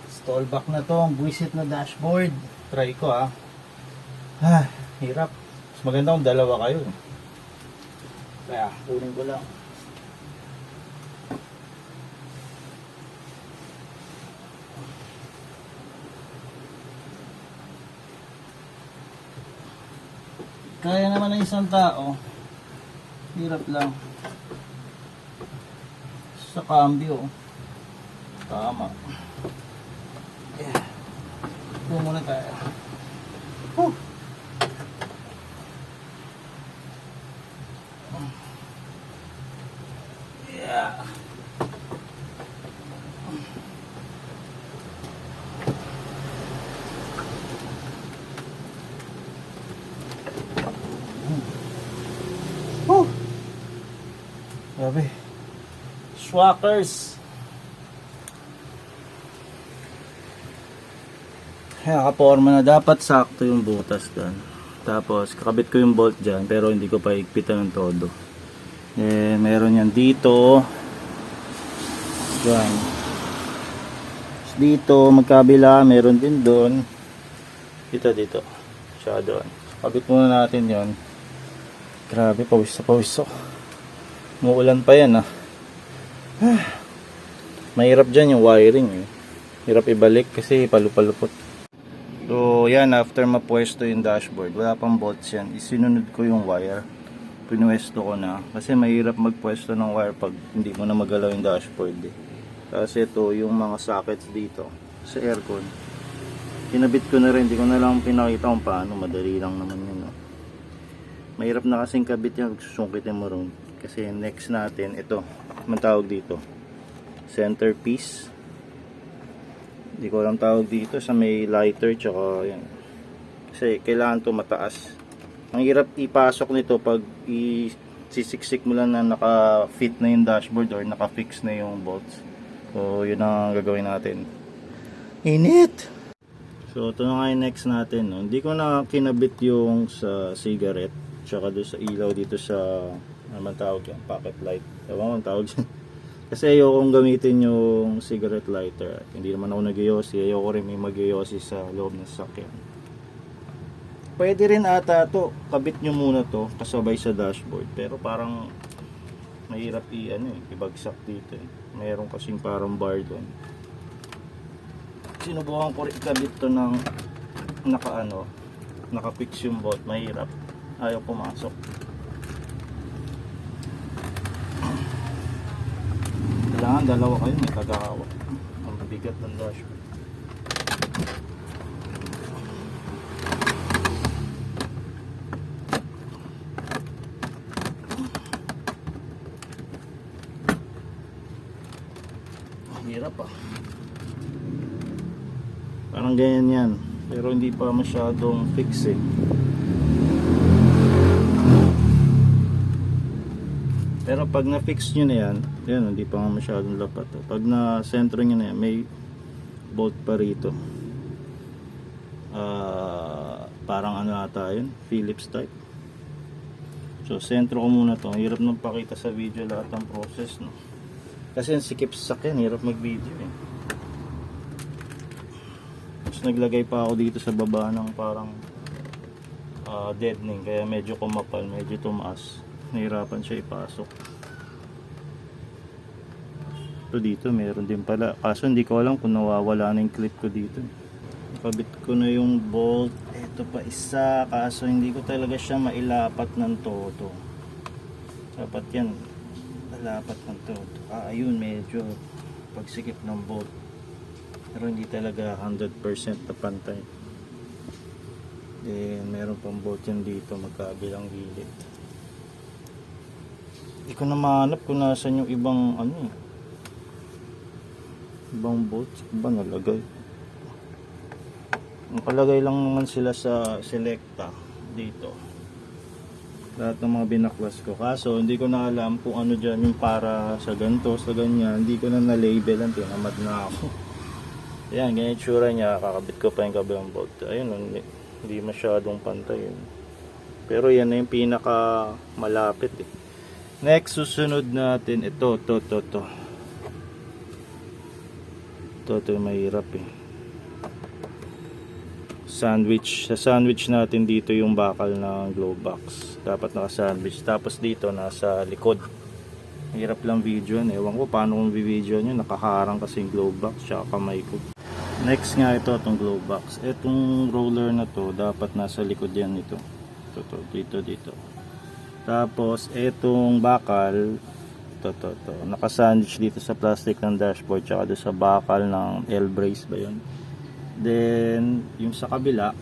Stall back na to, ang buwisit na dashboard. Try ko hirap. Mas maganda kung dalawa kayo. Kaya, kunin ko lang. Kaya naman ng isang tao. Hirap lang. Sa cambio. Tama. Yeah. Ito muna tayo. Whew. Yeah. Whew. Grabe. Schwackers. Nakaporma na, dapat sakto yung butas doon. Tapos kakabit ko yung bolt dyan, pero hindi ko pa higpitan ng todo. Meron yan dito. Yan. Dito magkabila, meron din doon. Dito siya doon. Kabit muna natin yon. Grabe, pawis na pawis ako. Muulan pa yan Mahirap dyan yung wiring Hirap ibalik kasi palupalupot. So yan, after mapwesto yung dashboard, wala pang bolts yan, isinunod ko yung wire. Pinuwesto ko na kasi mahirap magpwesto ng wire pag hindi mo na magalaw yung dashboard Kasi ito yung mga sockets dito sa aircon, kinabit ko na rin, hindi ko na lang pinakita kung paano. Madali lang naman yun Mahirap na kasing kabit yan, susungkitin mo rin. Kasi next natin, ito man tawag dito, centerpiece. Hindi ko alam tawag dito, sa may lighter tsaka yan. Kasi kailangan to mataas. Ang hirap ipasok nito pag sisiksik mo lang na naka-fit na yung dashboard or naka-fix na yung bolts. So yun ang gagawin natin. Init! So ito na nga yung next natin Hindi ko na kinabit yung sa cigarette tsaka doon sa ilaw dito sa ano man tawag yan, pocket light. Ewan ko tawag yan. Kasi ayokong gamitin yung cigarette lighter. Hindi naman ako nag-yosi. Ayoko rin may mag-yosi sa loob ng sasakyan. Pwede rin ata to, kabit nyo muna to kasabay sa dashboard. Pero parang mahirap ibagsak dito Mayroon kasing parang bar doon. Sinubukan ko rin ikabit to ng naka-fix yung bolt. Mahirap. Ayaw pumasok. Kailangan dalawa kayo, may tagahawak. Ang bigat ng dashboard. Hirap parang ganyan yan, pero hindi pa masyadong fix Pero pag na-fix nyo na yan, hindi pa masyadong lapat Pag na-sentro nyo na yan, may bolt pa rito. Parang ata yun, Phillips type. So sentro ko muna to. Hirap nang pakita sa video lahat ng process Kasi yung sikip sa sakyan, hirap mag-video Tapos naglagay pa ako dito sa baba ng parang deadening, kaya medyo kumapal, medyo tumaas. Nahirapan siya ipasok. So dito meron din pala, kaso hindi ko alam kung nawawala na yung clip ko dito. Nakabit ko na yung bolt. Ito pa isa, kaso hindi ko talaga siya mailapat ng todo. Dapat yan lapat ng todo. Ayun, medyo pagsikip ng bolt, pero hindi talaga 100% na pantay. Then meron pang bolt yan dito magkabilang gilid. Hindi ko na mahanap kung nasan yung ibang ibang bolts ba nalagay. Nakalagay lang naman sila sa selecta dito, lahat ng mga binaklas ko. Kaso hindi ko na alam kung ano dyan yung para sa ganito, sa ganyan. Hindi ko na na-label, tinamad na ako. Yan, ganyan tsura niya. Kakabit ko pa yung kabilang bolt. Ayun, hindi masyadong pantay pero yan na yung pinaka malapit Next, susunod natin ito. Ito yung mahirap eh. Sandwich. Sa sandwich natin dito yung bakal ng glove box. Dapat naka-sandwich. Tapos dito nasa likod. Hirap lang video yun. Ewan ko paano kung video nyo. Nakaharang kasi yung glove box tsaka kamay ko. Next nga ito itong glove box. Itong roller na to dapat nasa likod yan ito. Ito dito. Tapos itong bakal to naka-sandwich dito sa plastic ng dashboard tsaka doon sa bakal ng L-brace ba yun. Then yung sa kabila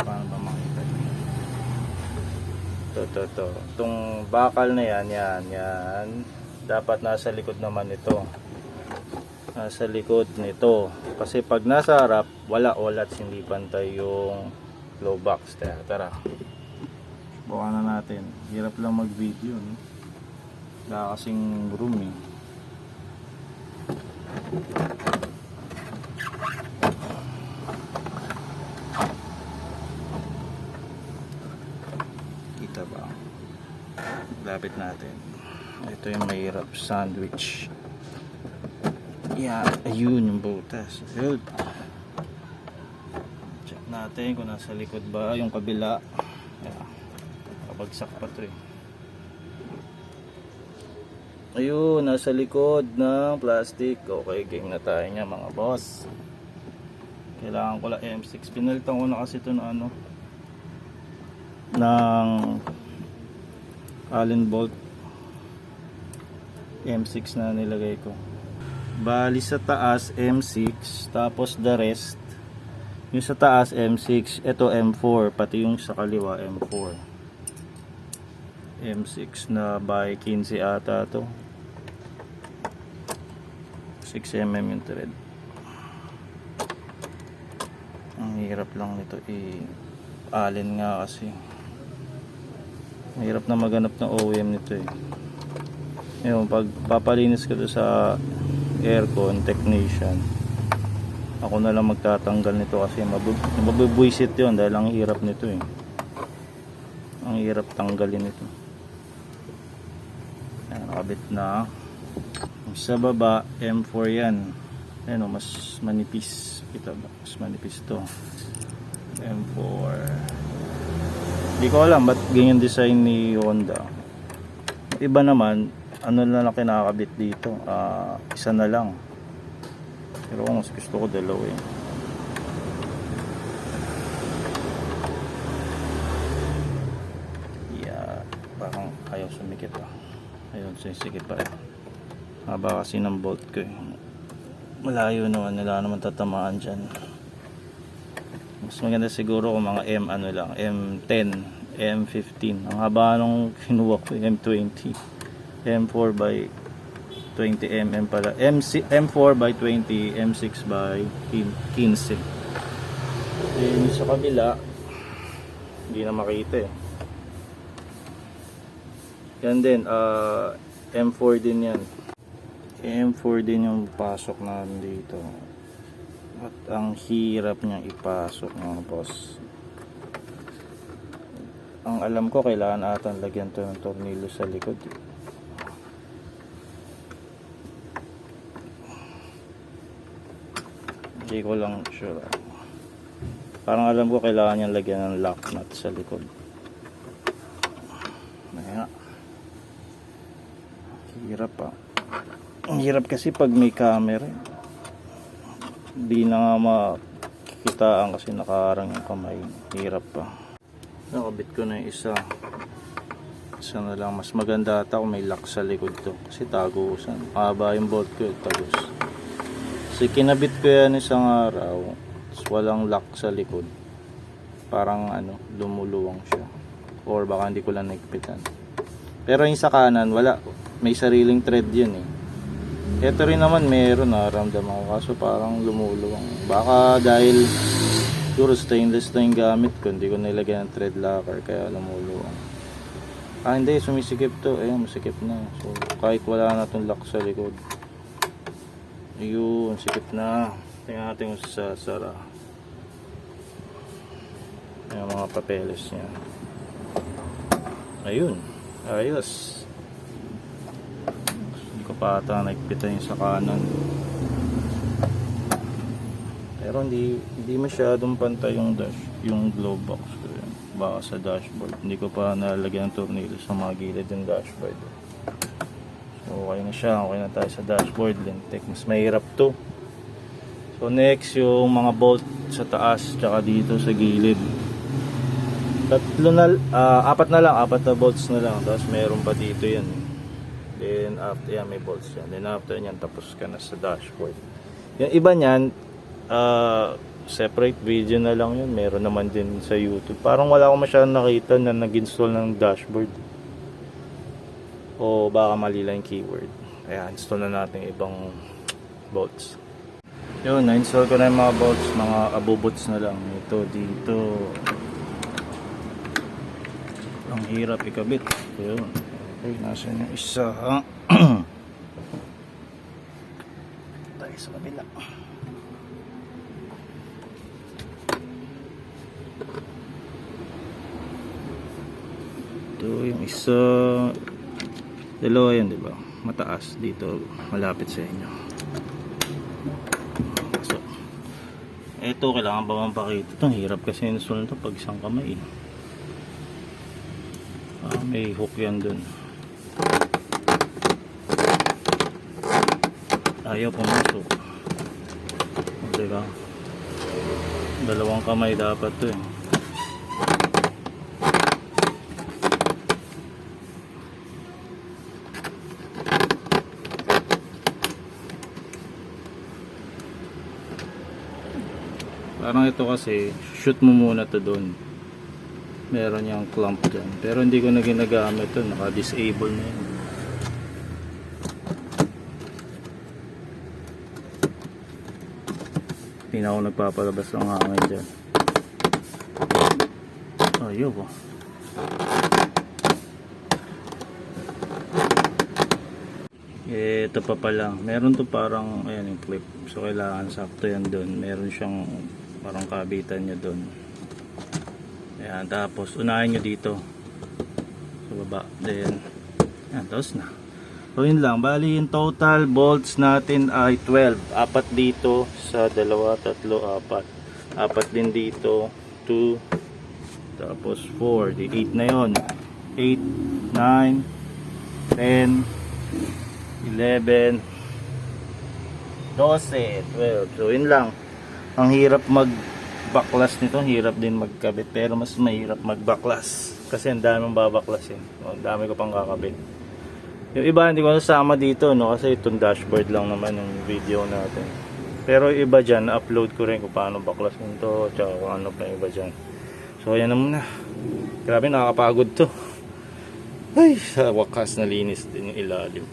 paano ba makita itong bakal na yan dapat nasa likod naman ito, nasa likod nito kasi pag nasa harap wala olat, hindi pantay yung glove box. Tara buka na natin, hirap lang mag video no? Wala kasing room eh. Kita ba? Lapit natin. Ito yung mahirap, sandwich. Yeah, ayun yung butas. Good. Check natin kung nasa likod ba yung kabila. Yeah. Kabagsak pa to eh. Ayun, nasa likod ng plastic. Okay, game na tayo niya mga boss. Kailangan ko lang M6. Pinalitan ko na kasi ito na ano ng Allen bolt. M6 na nilagay ko. Bali sa taas M6, tapos the rest yung sa taas M6, ito M4, pati yung sa kaliwa M4. M6 na by 15 ata to. 6mm yung thread. Ang hirap lang nito Allen nga kasi. Mahirap na maghanap ng OEM nito eh. Ngayon, pag papalinis ko to sa aircon technician, ako na lang magtatanggal nito kasi mabubwisit yun dahil ang hirap nito eh. Ang hirap tanggalin ito. Ayan, nakabit na. Sa baba M4 yan. Ayan o, mas manipis. Kita ba? Mas manipis to. M4. Hindi ko alam ba't ganyan design ni Honda. Iba naman, ano na lang kinakabit dito, isa na lang. Pero mas gusto ko dalawa eh. Yeah, parang ayaw sumikip ah. Ayun, sumisikip pa rin. Haba kasi ng bolt ko eh. Malayo naman, wala naman tatamaan dyan. Mas maganda siguro kung mga M10, M15. Ang haba nung kinuha ko, M20. M4 by 20mm pala. M4 by 20, M6 by 15. Then sa kabila, hindi na makita eh. Yan din, M4 din yan. M4 din yung pasok na dito. At ang hirap niyang ipasok mga boss. Ang alam ko, kailangan ata lagyan to ng tornilyo sa likod. Hindi ko lang sure. Parang alam ko kailangan niyang lagyan ng lock nut sa likod. Ayan. Hirap ah. Ang hirap kasi pag may camera. Hindi na nga makikitaan kasi nakaharang yung kamay. Hirap pa. Nakabit ko na yung isa. Isa na lang. Mas maganda ata kung may lock sa likod to. Kasi tagusan. Mahaba yung bolt ko. Tagus. Kasi kinabit ko yan isang araw. Tapos walang lock sa likod. Parang ano, lumuluwang siya. Or baka hindi ko lang nagpitan. Pero yung sa kanan, wala. May sariling thread yun eh. Ito rin naman meron, naramdaman ko, kaso parang lumuluwang. Baka dahil siguro stainless na yung gamit ko, hindi ko nilagyan ng thread locker kaya lumuluwang. Hindi, sumisikip to. Ayun, masikip na. So kahit wala na itong lock sa likod, ayun, sikip na. Tingnan natin kung sasara. Ayun, mga papeles niya. Ayun, ayos. Hindi ko pa ata nagpitan yung sa kanan. Pero hindi masyadong pantay yung glove box ko yan. Baka sa dashboard. Hindi ko pa nalagyan ng tornilyo sa mga gilid yung dashboard. So okay na siya. Okay na tayo sa dashboard. Lintek. Mas mahirap to. So next yung mga bolt sa taas tsaka dito sa gilid. Apat na bolts na lang. Tapos meron pa dito yan. Then after yan may bolts yan. Then after yan tapos ka na sa dashboard. Yung iba niyan separate video na lang yun. Meron naman din sa YouTube. Parang wala akong masyadong nakita na nag-install ng dashboard. O baka mali lang yung keyword. Kaya install na natin ibang bolts. Yun, na-install ko na yung mga bolts. Mga abubots na lang. Ito, dito. Ang hirap ikabit. Yun. Okay, nasan yung isa? Tayo sa kabila. Ito yung isa. Dalawa yan, diba? Mataas dito, malapit sa inyo. So, ito kailangan ba mampakita? Ito, hirap kasi install nito pag isang kamay. May hook yan dun. Ayaw pumasok. Diba? Dalawang kamay dapat to eh. Parang ito kasi, shoot mo muna to doon. Meron yung clamp dyan. Pero hindi ko na ginagamit to. Naka-disable na yun. Hindi na ako nagpapalabas ng hangin dyan. Ayaw ko. Ito pa pala. Meron to parang, ayan yung clip. So kailangan sakto yan doon. Meron siyang parang kabitan niya doon. Ayan, tapos unahin nyo dito sa baba. Then, ayan, tapos na. So yun lang, bali yung total bolts natin ay 12. Apat dito sa dalawa, tatlo, apat. Apat din dito, 2, tapos 4. Di 8 na yun. 8, 9, 10, 11, 12, 12. So yun lang. Ang hirap mag-backlash nito, hirap din magkabit, pero mas mahirap mag-backlash kasi ang dami mong babaklasin. Ang dami ko pang kakabit. Yung iba hindi ko nasama dito, no, kasi itong dashboard lang naman yung video natin. Pero yung iba dyan, upload ko rin kung paano baklasin to, tsaka kung ano pa yung iba dyan. So ayan na muna. Grabe, nakakapagod to. Ay, sa wakas nalinis din yung ilalim.